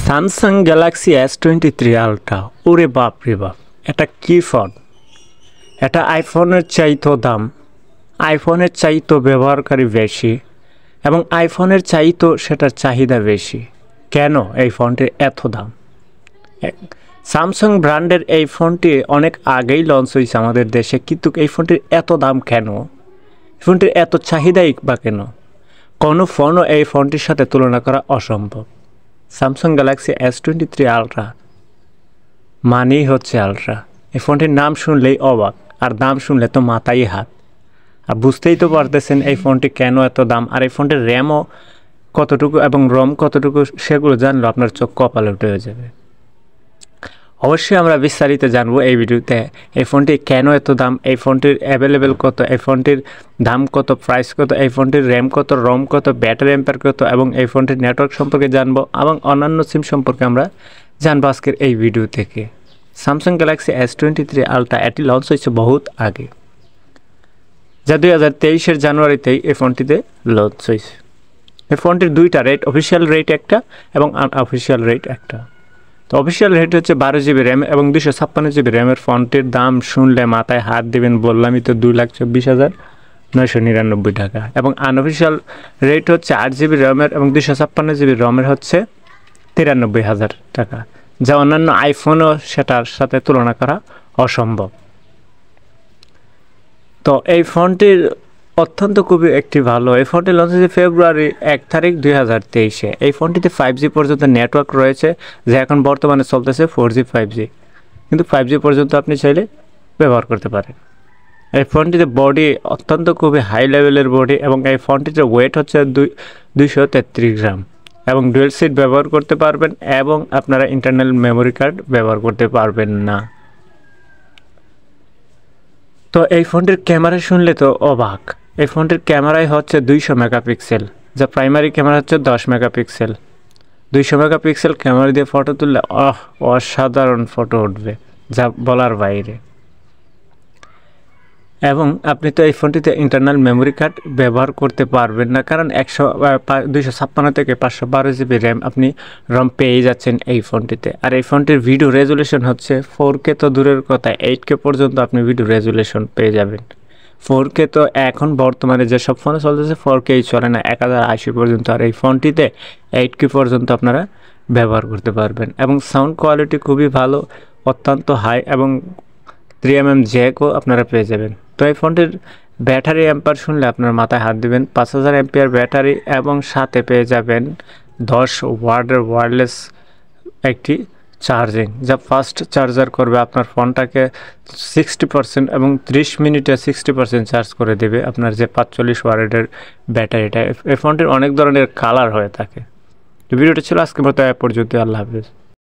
Samsung Galaxy S23 ultra, ওরে বাপ রে বাপ, এটা কি ফোন! এটা আইফোনের চাইতেও দাম, আইফোনের চাইতেও ব্যবহারকারী বেশি এবং আইফোনের চাইতেও সেটার চাহিদা বেশি। কেন এই ফোনটির এত দাম? স্যামসাং ব্র্যান্ডের এই ফোনটি অনেক আগেই লঞ্চ হয়েছে আমাদের দেশে, কিন্তু এই ফোনটির এত দাম কেন? ফোনটির এত চাহিদাই বা কেন? কোনো ফোনও এই ফোনটির সাথে তুলনা করা অসম্ভব। স্যামসাং গ্যালাক্সি S23 আলট্রা মানেই হচ্ছে আলট্রা। এই ফোনটির নাম শুনলেই অবাক, আর দাম শুনলে তো মাথায় হাত। আর বুঝতেই তো পারতেছেন এই ফোনটি কেন এত দাম, আর এই ফোনটির র্যামও কতটুকু এবং রম কতটুকু সেগুলো জানলেও আপনার চোখ কপালে উঠে যাবে। অবশ্যই আমরা বিস্তারিত জানবো এই ভিডিওতে। এই ফোনটি কেন এত দাম, এই ফোনটির অ্যাভেলেবেল কত, এই ফোনটির দাম কত, প্রাইস কত, এই ফোনটির র্যাম কত, রম কত, ব্যাটারি অ্যাম্পার কত এবং এই ফোনটির নেটওয়ার্ক সম্পর্কে জানবো এবং অন্যান্য সিম সম্পর্কে আমরা জানবো আজকের এই ভিডিও থেকে। স্যামসাং গ্যালাক্সি S23 আলট্রা এটি লঞ্চ হয়েছে বহুত আগে, যা 2023-এর জানুয়ারিতেই এই ফোনটিতে লঞ্চ হয়েছে। এই ফোনটির দুইটা রেট, অফিসিয়াল রেট একটা এবং আনঅফিসিয়াল রেট একটা। তো অফিসিয়াল রেট হচ্ছে 12 GB র্যাম এবং 256 GB র্যামের। ফোনটির দাম শুনলে মাথায় হাত দিবেন, বললামই তো 2,24,999 টাকা। এবং আনঅফিসিয়াল রেট হচ্ছে 8 GB র্যামের এবং 256 GB রমের হচ্ছে 93,000 টাকা, যা অন্যান্য আইফোনও সেটার সাথে তুলনা করা অসম্ভব। তো এই ফোনটির অত্যন্ত খুবই একটি ভালো। এই ফোনটি লঞ্চ হয়েছে ফেব্রুয়ারি 1 তারিখ 2023-এ। এই ফোনটিতে 5G পর্যন্ত নেটওয়ার্ক রয়েছে, যা এখন বর্তমানে চলতেছে 4G 5G, কিন্তু 5G পর্যন্ত আপনি চাইলে ব্যবহার করতে পারেন। এই ফোনটিতে বডি অত্যন্ত খুবই হাই লেভেলের বডি এবং এই ফোনটিতে ওয়েট হচ্ছে 233 গ্রাম এবং ডুয়েল সিট ব্যবহার করতে পারবেন এবং আপনারা ইন্টারনাল মেমোরি কার্ড ব্যবহার করতে পারবেন না। তো এই ফোনটির ক্যামেরা শুনলে তো অবাক। এই ফোনটির ক্যামেরাই হচ্ছে 200 মেগাপিক্সেল, যা প্রাইমারি ক্যামেরা হচ্ছে 10 মেগাপিক্সেল। 200 মেগাপিক্সেল ক্যামেরা দিয়ে ফটো তুললে অসাধারণ ফটো উঠবে, যা বলার বাইরে। এবং আপনি তো এই ফোনটিতে ইন্টারনাল মেমোরি কার্ড ব্যবহার করতে পারবেন না, কারণ 256 থেকে 512 GB র্যাম আপনি রম পেয়ে যাচ্ছেন এই ফোনটিতে। আর এই ফোনটির ভিডিও রেজুলেশন হচ্ছে 4K, তো দূরের কথা 8K পর্যন্ত আপনি ভিডিও রেজুলেশন পেয়ে যাবেন। 4K তো এখন বর্তমানে যেসব ফোনে চলতেছে 4K চলে না, 1080 পর্যন্ত। আর এই ফোনটিতে 8K পর্যন্ত আপনারা ব্যবহার করতে পারবেন এবং সাউন্ড কোয়ালিটি খুবই ভালো, অত্যন্ত হাই এবং 3mm জ্যাকও আপনারা পেয়ে যাবেন। তো এই ফোনটির ব্যাটারি অ্যাম্পার শুনলে আপনার মাথায় হাত দিবেন। 5000 এমপিআর ব্যাটারি এবং সাথে পেয়ে যাবেন 10 ওয়াটের ওয়্যারলেস একটি চার্জিং, যা ফাস্ট চার্জার করবে আপনার ফোনটাকে 60% এবং 30 মিনিটে 60% চার্জ করে দেবে আপনার যে 45 ওয়াটের ব্যাটারিটা। এই ফোনটির অনেক ধরনের কালার হয়ে থাকে। ভিডিওটা ছিল আজকের মতো এ পর্যন্ত। আল্লাহ হাফেজ।